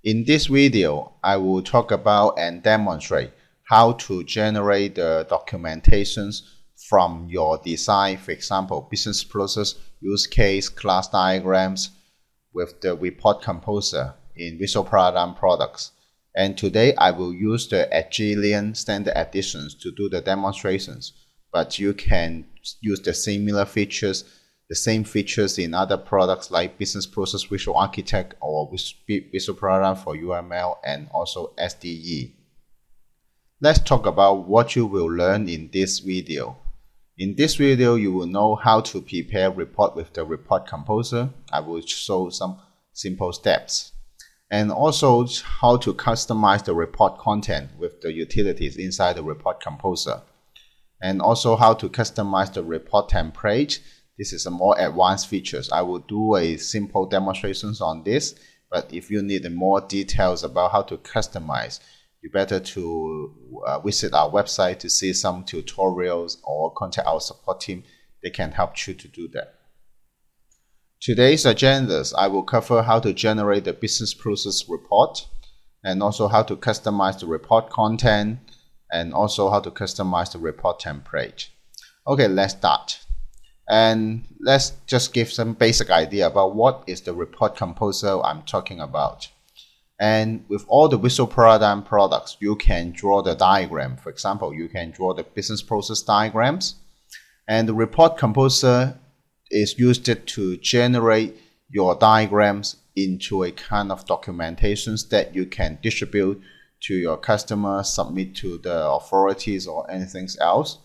In this video, I will talk about and demonstrate how to generate the documentations from your design, for example, business process, use case, class diagrams with the report composer in Visual Paradigm products. And today I will use the Agilian standard editions to do the demonstrations, but you can use the similar features, the same features in other products like Business Process Visual Architect or Visual Paradigm for UML and also SDE. Let's talk about what you will learn in this video. In this video, you will know how to prepare report with the report composer. I will show some simple steps. And also how to customize the report content with the utilities inside the report composer. And also how to customize the report template. This is a more advanced features. I will do a simple demonstrations on this, but if you need more details about how to customize, you better to visit our website to see some tutorials or contact our support team. They can help you to do that. Today's agendas, I will cover how to generate the business process report and also how to customize the report content and also how to customize the report template. Okay, let's start. And let's just give some basic idea about what is the report composer I'm talking about. And with all the Visual Paradigm products, you can draw the diagram. For example, you can draw the business process diagrams. And the report composer is used to generate your diagrams into a kind of documentations that you can distribute to your customers, submit to the authorities or anything else.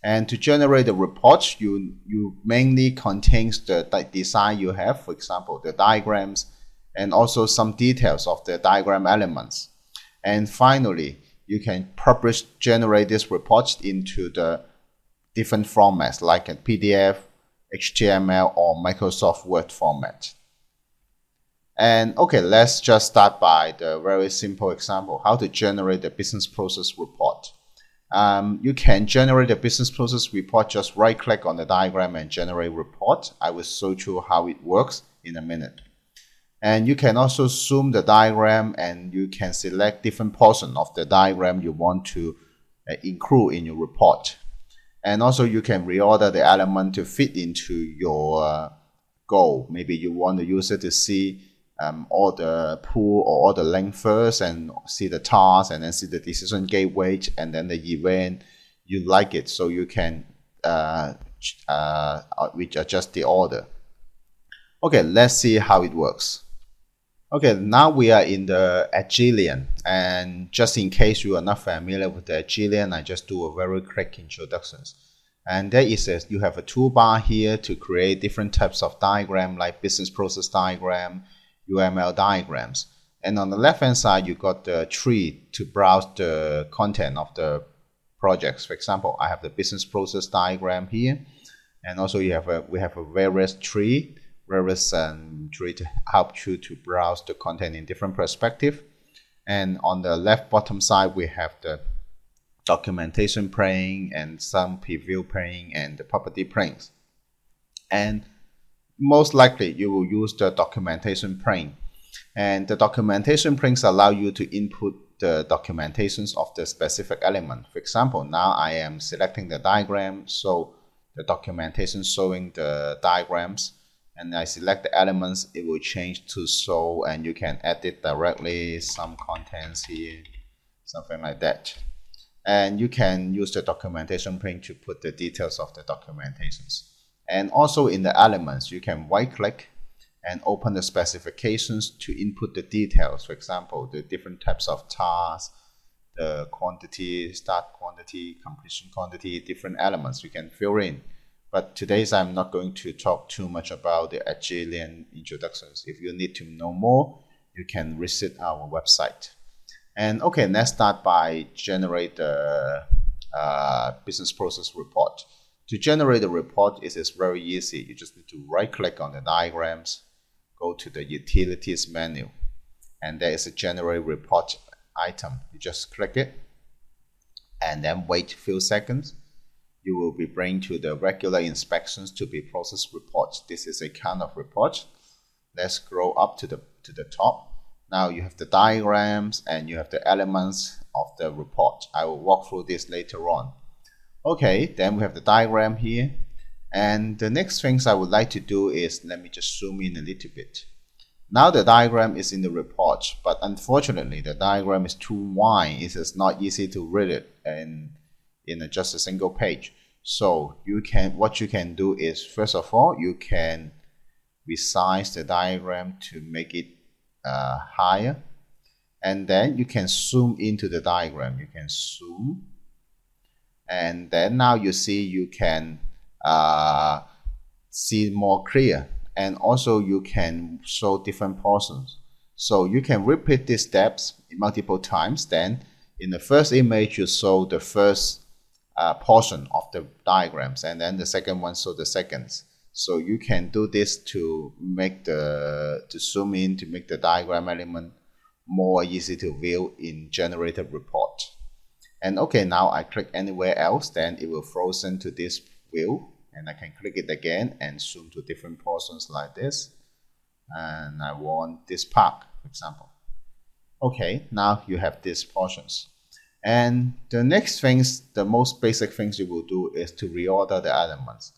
And to generate the reports, you mainly contains the design you have, for example, the diagrams, and also some details of the diagram elements. And finally, you can generate these reports into the different formats like a PDF, HTML, or Microsoft Word format. And okay, let's just start by the very simple example, how to generate the business process report. You can generate a business process report, just right click on the diagram and generate report. I will show you how it works in a minute. And you can also zoom the diagram and you can select different portion of the diagram you want to include in your report. And also you can reorder the element to fit into your goal. Maybe you want the user to see all the pool or all the link first and see the task and then see the decision gateway and then the event. You like it, so you can adjust the order. Okay, let's see how it works. Okay, now we are in the Agilian, and just in case you are not familiar with the Agilian, I just do a very quick introductions. And there is you have a toolbar here to create different types of diagram like business process diagram, UML diagrams. And on the left hand side, you got the tree to browse the content of the projects. For example, I have the business process diagram here, and also we have a various tree to help you to browse the content in different perspective. And on the left bottom side, we have the documentation pane and some preview pane and the property panes. And most likely you will use the documentation pane. And the documentation panes allow you to input the documentations of the specific element. For example, now I am selecting the diagram, so the documentation showing the diagrams, and I select the elements, it will change to show, and you can edit directly some contents here, something like that. And you can use the documentation pane to put the details of the documentations. And also in the elements, you can right click and open the specifications to input the details. For example, the different types of tasks, the quantity, start quantity, completion quantity, different elements you can fill in. But today I'm not going to talk too much about the Agilian introductions. If you need to know more, you can visit our website. And okay, let's start by generate the business process report. To generate the report, it is very easy. You just need to right click on the diagrams, go to the utilities menu, and there is a generate report item. You just click it and then wait a few seconds. You will be bring to the regular inspections to be processed reports. This is a kind of report. Let's scroll up to the top. Now you have the diagrams and you have the elements of the report. I will walk through this later on. Okay, then we have the diagram here. And the next things I would like to do is, let me just zoom in a little bit. Now the diagram is in the report, but unfortunately the diagram is too wide. It is not easy to read it in just a single page. So what you can do is, first of all, you can resize the diagram to make it higher, and then you can zoom into the diagram. You can zoom, and then now you see you can see more clear, and also you can show different portions. So you can repeat these steps multiple times. Then in the first image you show the first portion of the diagrams, and then the second one show the seconds. So you can do this to make to zoom in, to make the diagram element more easy to view in generated report. And okay, now I click anywhere else, then it will frozen to this view, and I can click it again and zoom to different portions like this. And I want this part, for example. Okay, now you have these portions. And the next things, the most basic things you will do is to reorder the elements.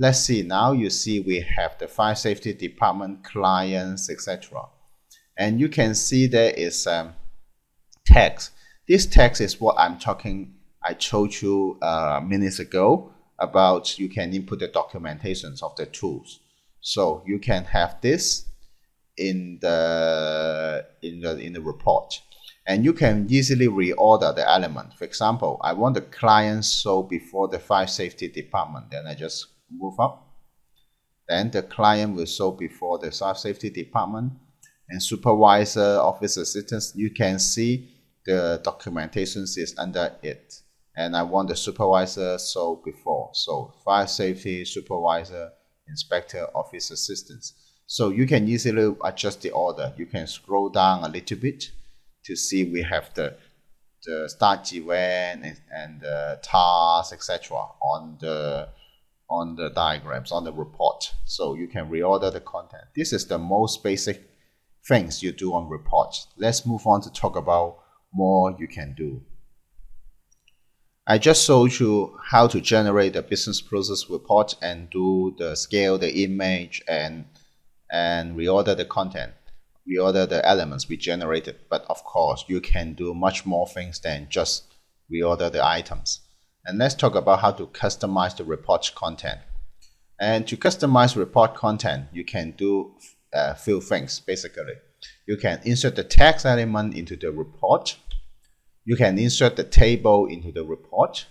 Let's see, now you see we have the fire safety department, clients, etc. And you can see there is text. This text is what I told you minutes ago about. You can input the documentations of the tools. So you can have this in the report. And you can easily reorder the element. For example, I want the client show before the fire safety department. Then I just move up. Then the client will show before the fire safety department. And supervisor, office assistants, you can see the documentation is under it. And I want the supervisor show before. So fire safety, supervisor, inspector, office assistants. So you can easily adjust the order. You can scroll down a little bit to see we have the start event and the task, etc. on the diagrams, on the report. So you can reorder the content. This is the most basic things you do on reports. Let's move on to talk about more you can do. I just showed you how to generate a business process report and do the scale, the image, and reorder the content. Reorder the elements we generated, but of course you can do much more things than just reorder the items. And let's talk about how to customize the report content. And to customize report content, you can do a few things. Basically, you can insert the text element into the report, you can insert the table into the report,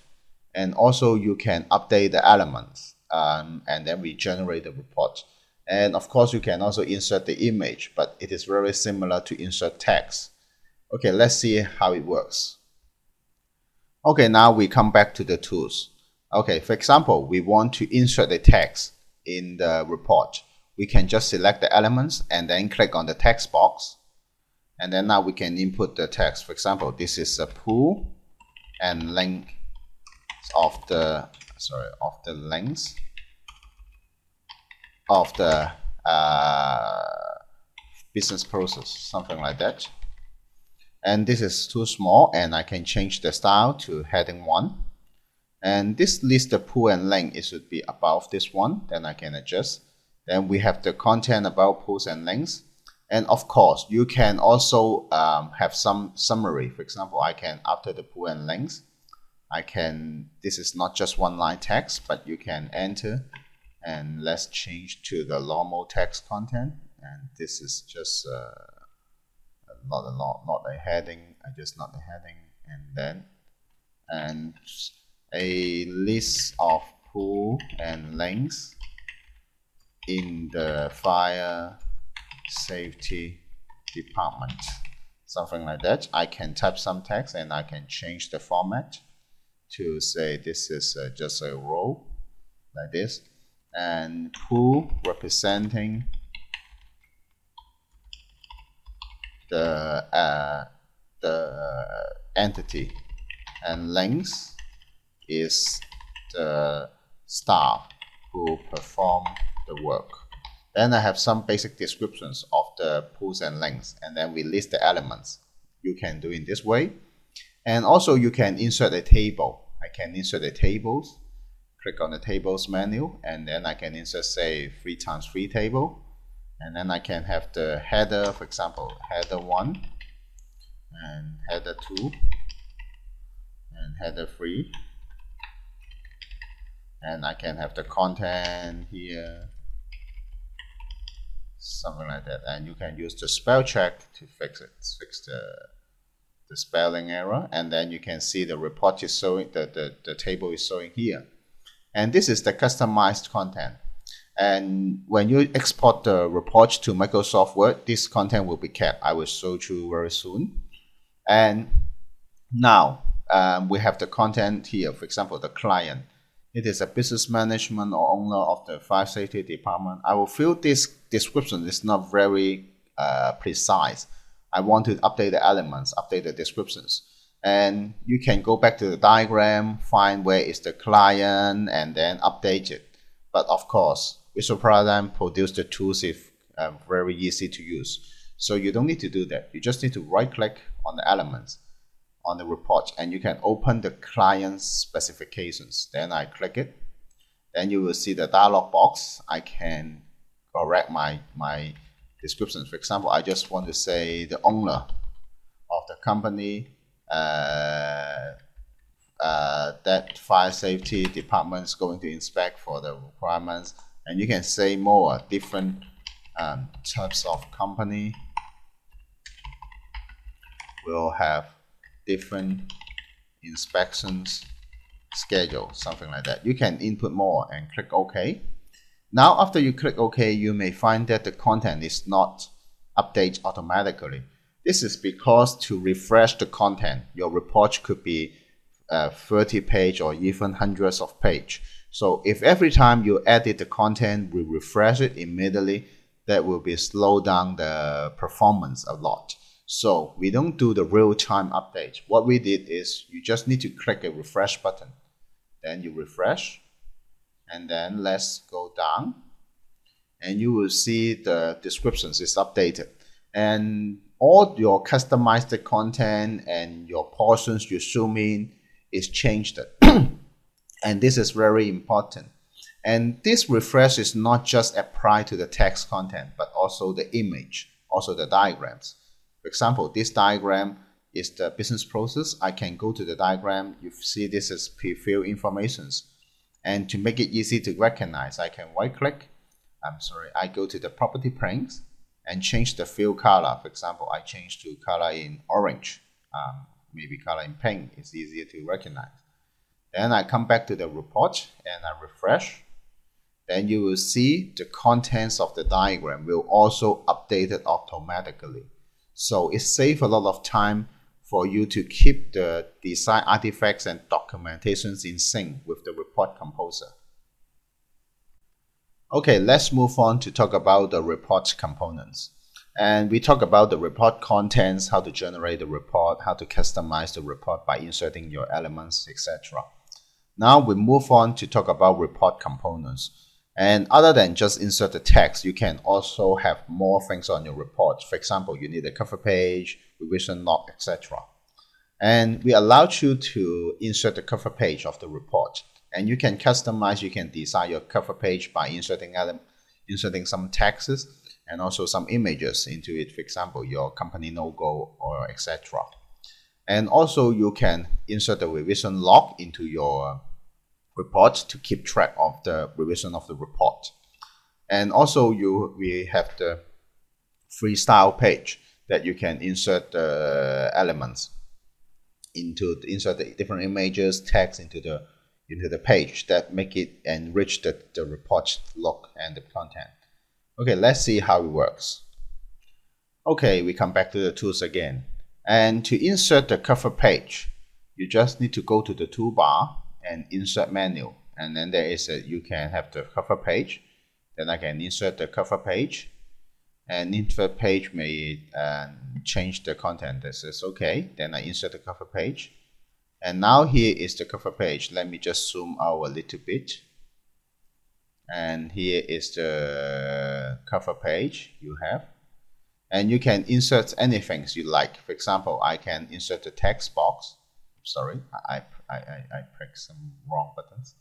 and also you can update the elements, and then we generate the report. And of course, you can also insert the image, but it is very similar to insert text. Okay, let's see how it works. Okay, now we come back to the tools. Okay, for example, we want to insert the text in the report. We can just select the elements and then click on the text box. And then now we can input the text. For example, this is a pool and length of the length of the business process, something like that. And this is too small, and I can change the style to heading 1. And this lists the pool and length. It should be above this one. Then I can adjust. Then we have the content about pools and lengths. And of course, you can also have some summary. For example, I can, after the pool and lengths, this is not just one line text, but you can enter. And let's change to the normal text content. And this is just not a heading. I just not a heading. And a list of pool and lengths in the fire safety department, something like that. I can type some text and I can change the format to say this is just a row like this, and pool representing the entity, and length is the staff who perform the work. Then I have some basic descriptions of the pulls and links, and then we list the elements. You can do it this way. And also you can insert a table. I can insert the tables. Click on the tables menu, and then I can insert, say, 3x3 table. And then I can have the header, for example, header 1 and header 2 and header 3. And I can have the content here, something like that. And you can use the spell check to fix the spelling error. And then you can see the report is showing, the table is showing here. And this is the customized content. And when you export the report to Microsoft Word, this content will be kept. I will show you very soon. And now we have the content here. For example, the client. It is a business management or owner of the fire safety department. I will feel this description is not very precise. I want to update the elements, update the descriptions. And you can go back to the diagram, find where is the client, and then update it. But of course, Visual Paradigm produce the tools if very easy to use. So you don't need to do that. You just need to right click on the elements on the report, and you can open the client's specifications. Then I click it. Then you will see the dialog box. I can correct my description. For example, I just want to say the owner of the company, that fire safety department is going to inspect for the requirements. And you can say more different types of company will have different inspections schedule, something like that. You can input more and click OK. Now after you click OK, you may find that the content is not updated automatically. This is because to refresh the content, your report could be 30 page or even hundreds of page. So if every time you edit the content, we refresh it immediately, that will be slow down the performance a lot. So we don't do the real-time update. What we did is you just need to click a refresh button. Then you refresh, and then let's go down, and you will see the descriptions is updated. And all your customized content and your portions you zoom in is changed. And this is very important. And this refresh is not just applied to the text content, but also the image, also the diagrams. For example, this diagram is the business process. I can go to the diagram. You see this is pre-fill informations. And to make it easy to recognize, I can right-click. I go to the property prints and change the fill color. For example, I change to color in orange, maybe color in pink. It's easier to recognize. Then I come back to the report and I refresh. Then you will see the contents of the diagram will also update it automatically. So it saves a lot of time for you to keep the design artifacts and documentations in sync with the report composer. Okay, let's move on to talk about the report components. And we talk about the report contents, how to generate the report, how to customize the report by inserting your elements, etc. Now we move on to talk about report components. And other than just insert the text, you can also have more things on your report. For example, you need a cover page, revision log, etc. And we allow you to insert the cover page of the report. And you can customize, you can design your cover page by inserting some texts and also some images into it. For example, your company logo or etc. And also you can insert the revision log into your report to keep track of the revision of the report. And also we have the freestyle page that you can insert the elements insert the different images, text into the page that make it enrich the report look and the content. Okay, let's see how it works. Okay, we come back to the tools again. And to insert the cover page, you just need to go to the toolbar and insert menu, and then there is you can have the cover page. Then I can insert the cover page, and insert page may change the content. This is okay. Then I insert the cover page, and now here is the cover page. Let me just zoom out a little bit, and here is the cover page you have, and you can insert anything you like. For example, I can insert the text box. Sorry, I pressed some wrong buttons.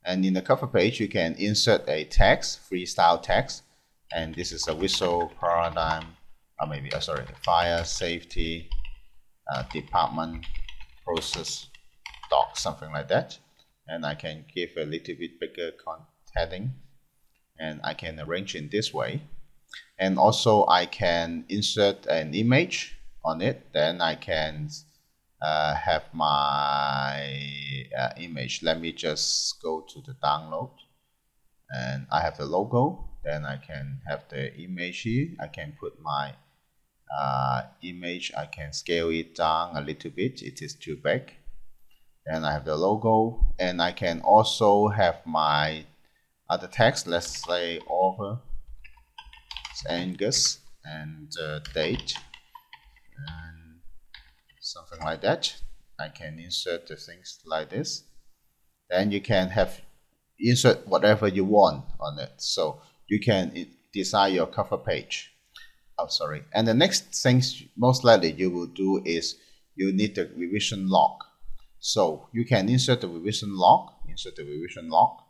And in the cover page, you can insert a text, freestyle text, and this is a visual paradigm, or maybe sorry, fire safety department process doc, something like that. And I can give a little bit bigger heading, and I can arrange in this way. And also I can insert an image on it. Then I can have my image. Let me just go to the download, and I have the logo. Then I can have the image here. I can put my image. I can scale it down a little bit. It is too big. Then I have the logo, and I can also have my other text. Let's say author Angus and date and something like that. I can insert the things like this. Then you can have insert whatever you want on it. So you can design your cover page. Oh, sorry. And the next things most likely you will do is you need the revision log. So you can insert the revision log. Insert the revision log.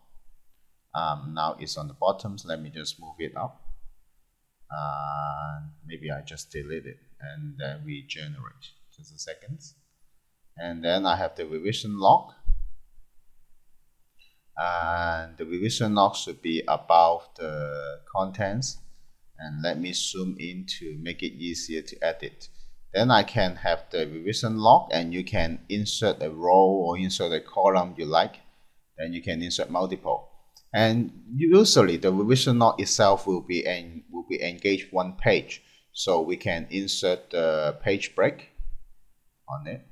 Now it's on the bottom. So let me just move it up. Maybe I just delete it and then regenerate. Just a second. And then I have the revision log. And the revision log should be about the contents. And let me zoom in to make it easier to edit. Then I can have the revision log, and you can insert a row or insert a column you like. Then you can insert multiple. And usually the revision log itself will be engaged one page. So we can insert the page break on it.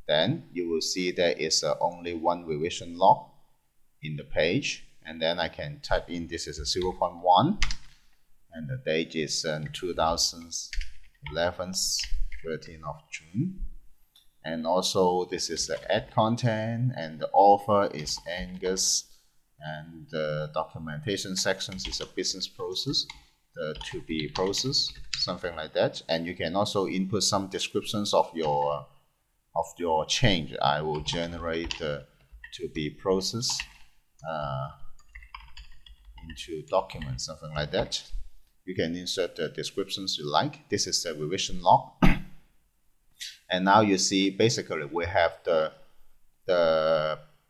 Then you will see there is only one revision log in the page. And then I can type in this is a 0.1. And the date is 2011, 13th of June. And also this is the add content, and the author is Angus, and the documentation sections is a business process, the to be process, something like that. And you can also input some descriptions of your change. I will generate the to be process into document, something like that. You can insert the descriptions you like. This is the revision log. And now you see basically we have the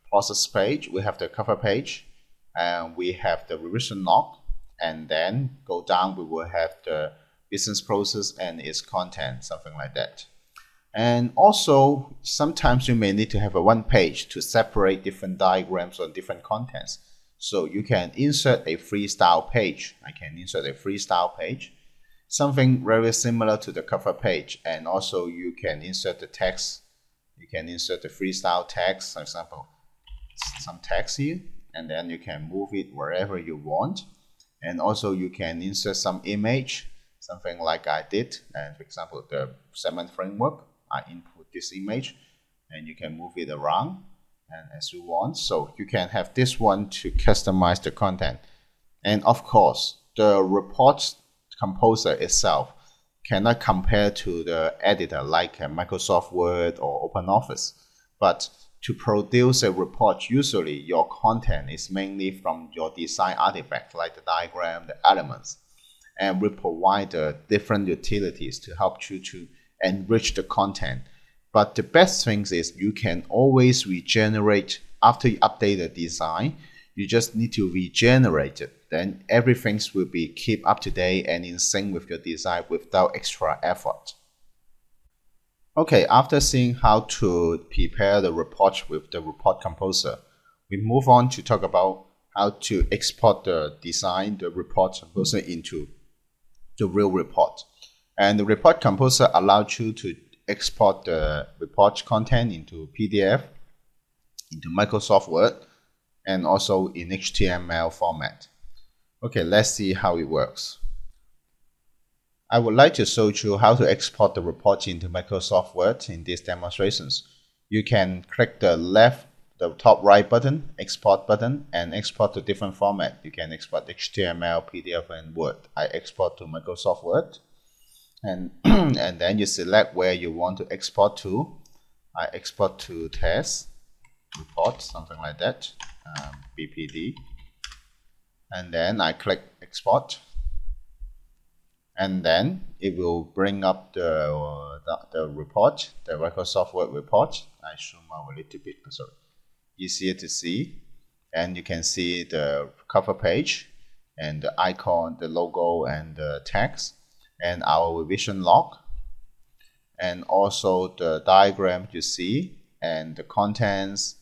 process page, we have the cover page, and we have the revision log, and then go down we will have the business process and its content, something like that. And also sometimes you may need to have a one page to separate different diagrams on different contents. So you can insert a freestyle page. I can insert a freestyle page, something very similar to the cover page. And also you can insert the text. You can insert the freestyle text, for example, some text here, and then you can move it wherever you want. And also you can insert some image, something like I did. And for example, the segment framework, I input this image, and you can move it around and as you want. So you can have this one to customize the content. And of course, the report composer itself cannot compare to the editor like Microsoft Word or OpenOffice. But to produce a report, usually your content is mainly from your design artifact, like the diagram, the elements. And we provide different utilities to help you to enrich the content. But the best thing is you can always regenerate after you update the design. You just need to regenerate it. Then everything will be keep up to date and in sync with your design without extra effort. Okay, after seeing how to prepare the report with the report composer, we move on to talk about how to export the design, the report composer into the real report. And the report composer allows you to export the report content into PDF, into Microsoft Word, and also in HTML format. Okay, let's see how it works. I would like to show you how to export the report into Microsoft Word in these demonstrations. You can click the left the top right button, export button, and export to different format. You can export HTML, PDF, and Word. I export to Microsoft Word, and and then you select where you want to export to. I export to test report, something like that, BPD, and then I click export, and then it will bring up the report, the Microsoft Word report. I zoom out a little bit, sorry, easier to see, and you can see the cover page and the icon, the logo, and the text, and our revision log, and also the diagram you see, and the contents.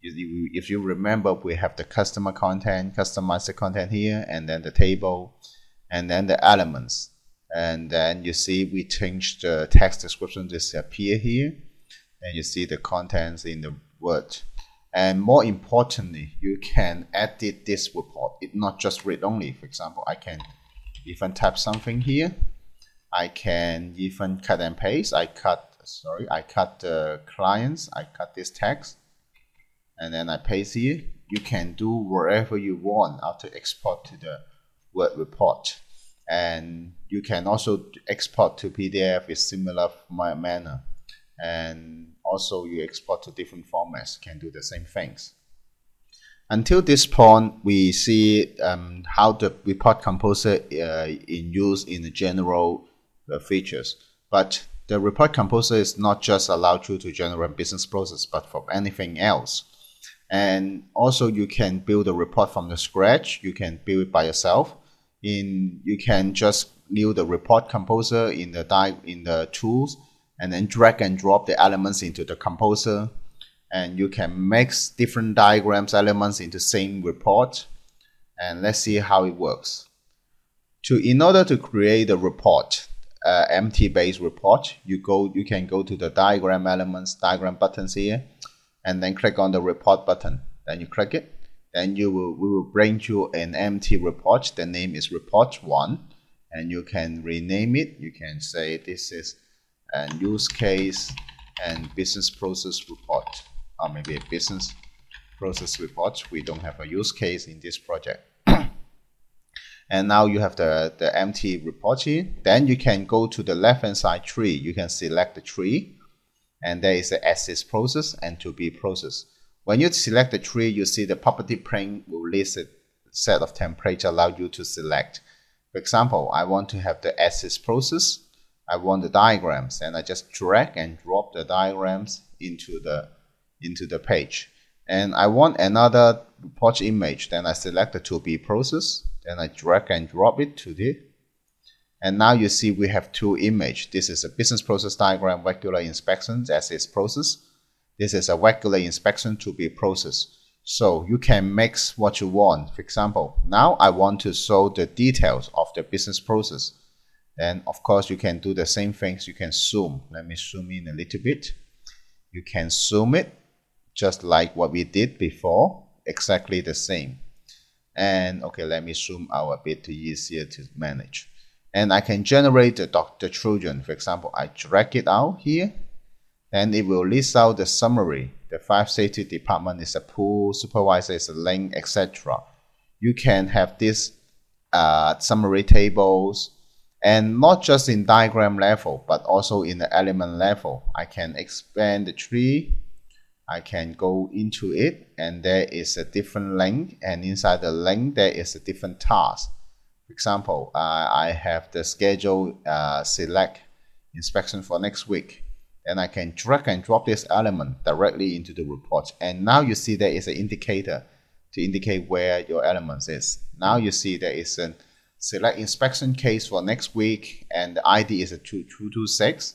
If you remember, we have the customer content, customize the content here, and then the table, and then the elements. And then you see we changed the text description to appear here, and you see the contents in the Word. And more importantly, you can edit this report. It's not just read only. For example, I can even type something here. I can even cut and paste. I cut the clients. I cut this text, and then I paste here. You can do wherever you want after export to the Word report. And you can also export to PDF in similar manner. And also you export to different formats, can do the same things. Until this point, we see how the report composer in use in the general features. But the report composer is not just allowed you to generate business process, but for anything else. And also you can build a report from the scratch. You can build it by yourself. You can just new the report composer in the tools, and then drag and drop the elements into the composer, and you can mix different diagrams elements into same report. And let's see how it works. In order to create a report, empty base report, you can go to the diagram elements, diagram buttons here, and then click on the report button. Then you click it, then we will bring you an empty report. The name is report 1, and you can rename it. You can say this is a use case and business process report, or maybe a business process report. We don't have a use case in this project. And now you have the empty report here. Then you can go to the left hand side tree. You can select the tree, and there is the as-is process and to be process. When you select the tree, you see the property pane will list a set of templates allow you to select. For example, I want to have the as-is process. I want the diagrams, and I just drag and drop the diagrams into the page. And I want another report image, then I select the to be process, then I drag and drop it to the, and now you see we have two images. This is a business process diagram, regular inspections as is process. This is a regular inspection to be process. So you can mix what you want. For example, now I want to show the details of the business process. Then of course you can do the same things. You can zoom. Let me zoom in a little bit. You can zoom it just like what we did before, exactly the same. And okay, let me zoom out a bit to easier to manage. And I can generate the children. For example, I drag it out here, and it will list out the summary. The 5 safety department is a pool, supervisor is a link, etc. You can have this summary tables, and not just in diagram level, but also in the element level. I can expand the tree. I can go into it, and there is a different link, and inside the link there is a different task. For example, I have the schedule select inspection for next week, and I can drag and drop this element directly into the report. And now you see there is an indicator to indicate where your elements is. Now you see there is a select inspection case for next week, and the ID is a 226,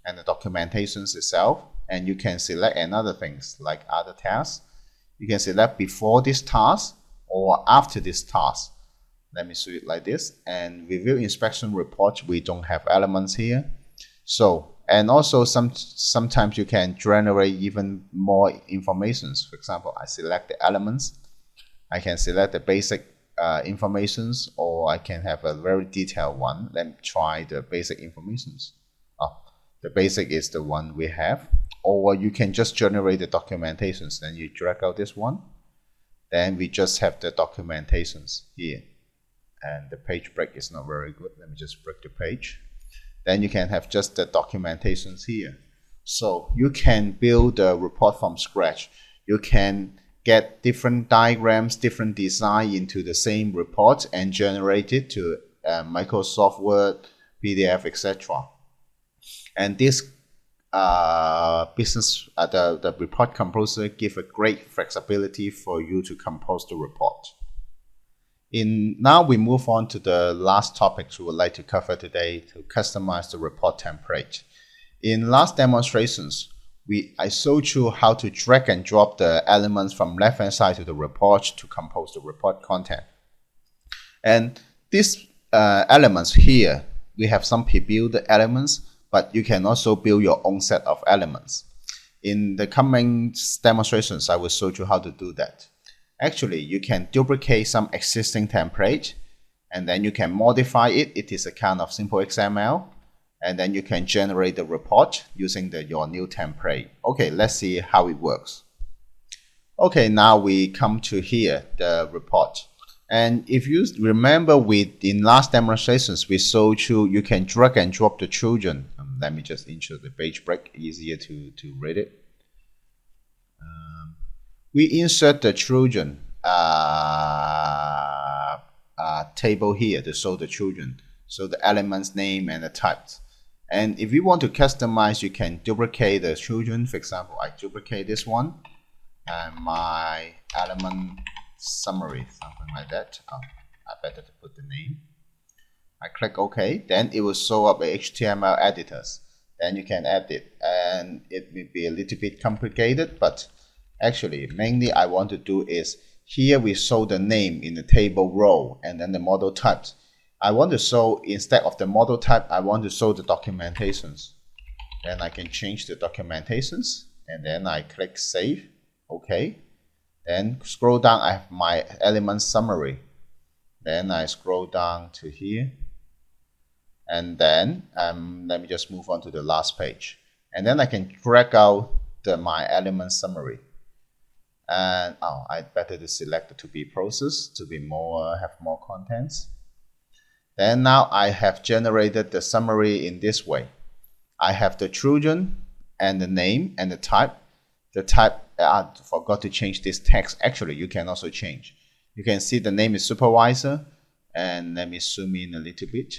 and the documentations itself. And you can select another things like other tasks. You can select before this task or after this task. Let me show it like this. And review inspection report, we don't have elements here. So, and also sometimes you can generate even more informations. For example, I select the elements. I can select the basic informations, or I can have a very detailed one. Let me try the basic informations. The basic is the one we have. or you can just generate the documentations. Then you drag out this one. Then we just have the documentations here. And the page break is not very good. Let me just break the page. Then you can have just the documentations here. So you can build a report from scratch. You can get different diagrams, different design into the same report and generate it to Microsoft Word, PDF, etc. And this the report composer give a great flexibility for you to compose the report. Now we move on to the last topics we would like to cover today, to customize the report template. In last demonstrations, I showed you how to drag and drop the elements from left hand side to the report to compose the report content. And these elements here, we have some pre-built elements, but you can also build your own set of elements. In the coming demonstrations, I will show you how to do that. Actually, you can duplicate some existing template and then you can modify it. It is a kind of simple XML, and then you can generate the report using your new template. Okay, let's see how it works. Okay, now we come to here, the report. And if you remember, in last demonstrations, we showed you can drag and drop the children. Let me just insert the page break, easier to read it. We insert the children table here to show the children. So the elements, name, and the types. And if you want to customize, you can duplicate the children. For example, I duplicate this one and my element summary, something like that. I better to put the name. I click OK, then it will show up a HTML editors. Then you can edit, and it may be a little bit complicated, but actually mainly I want to do is here we show the name in the table row and then the model types. I want to show, instead of the model type, I want to show the documentations. Then I can change the documentations and then I click save. OK. Then scroll down, I have my element summary. Then I scroll down to here. And then let me just move on to the last page. And then I can drag out my element summary. And I better to select the to be process to be have more contents. Then now I have generated the summary in this way. I have the children and the name and the type. The type, I forgot to change this text. Actually, you can also change. You can see the name is supervisor. And let me zoom in a little bit.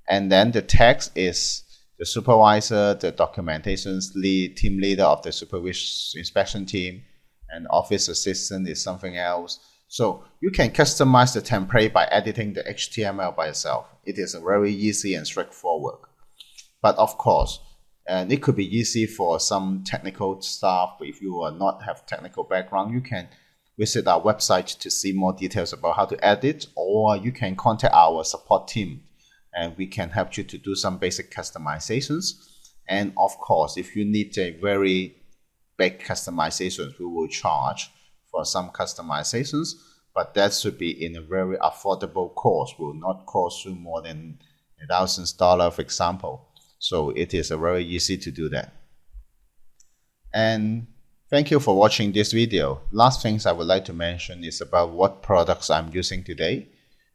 And then the text is the supervisor, the documentations lead, team leader of the supervision inspection team, and office assistant is something else. So you can customize the template by editing the HTML by yourself. It is very easy and straightforward. But of course, and it could be easy for some technical staff, but if you have technical background, you can visit our website to see more details about how to edit, or you can contact our support team and we can help you to do some basic customizations. And of course, if you need a very big customizations, we will charge for some customizations, but that should be in a very affordable cost. Will not cost you more than $1,000, for example. So it is very easy to do that. And thank you for watching this video. Last things I would like to mention is about what products I'm using today.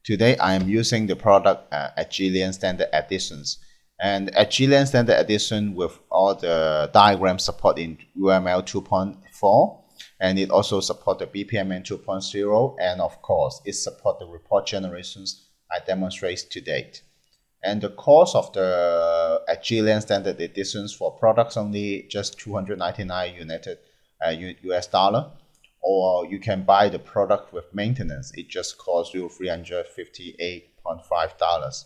Today I am using the product Agilian Standard Editions. And Agilian Standard Edition with all the diagrams support in UML 2.4. And it also supports the BPMN 2.0. And of course, it supports the report generations I demonstrate to date. And the cost of the Agilian Standard Editions for products only just $299 US dollar. Or you can buy the product with maintenance. It just costs you $358.5.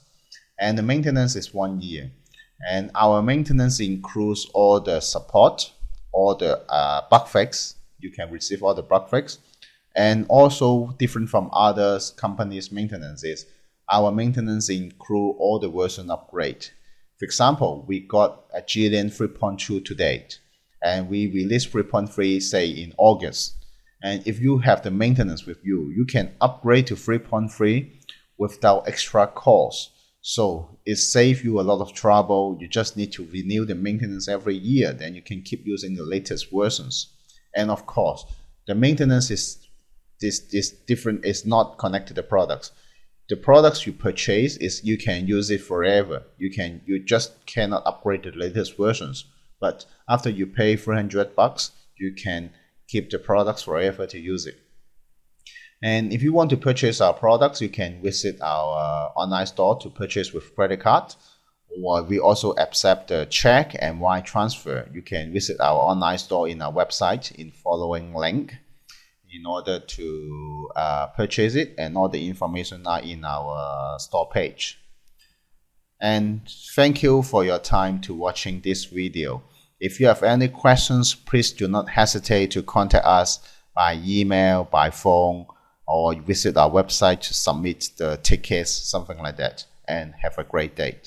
And the maintenance is 1 year. And our maintenance includes all the support, all the bug fix. You can receive all the bug fix. And also different from other companies' maintenance is our maintenance include all the version upgrade. For example, we got Agilian 3.2 to date. And we released 3.3 say in August. And if you have the maintenance with you, you can upgrade to 3.3 without extra cost. So it saves you a lot of trouble. You just need to renew the maintenance every year. Then you can keep using the latest versions. And of course, the maintenance is this different. Is not connected to the products. The products you purchase is you can use it forever. You just cannot upgrade the latest versions. But after you pay $300, you can keep the products forever to use it. And if you want to purchase our products, you can visit our online store to purchase with credit card. Or we also accept the check and wire transfer. You can visit our online store in our website in following link in order to purchase it, and all the information are in our store page. And thank you for your time to watching this video. If you have any questions, please do not hesitate to contact us by email, by phone, or visit our website to submit the tickets, something like that. And have a great day.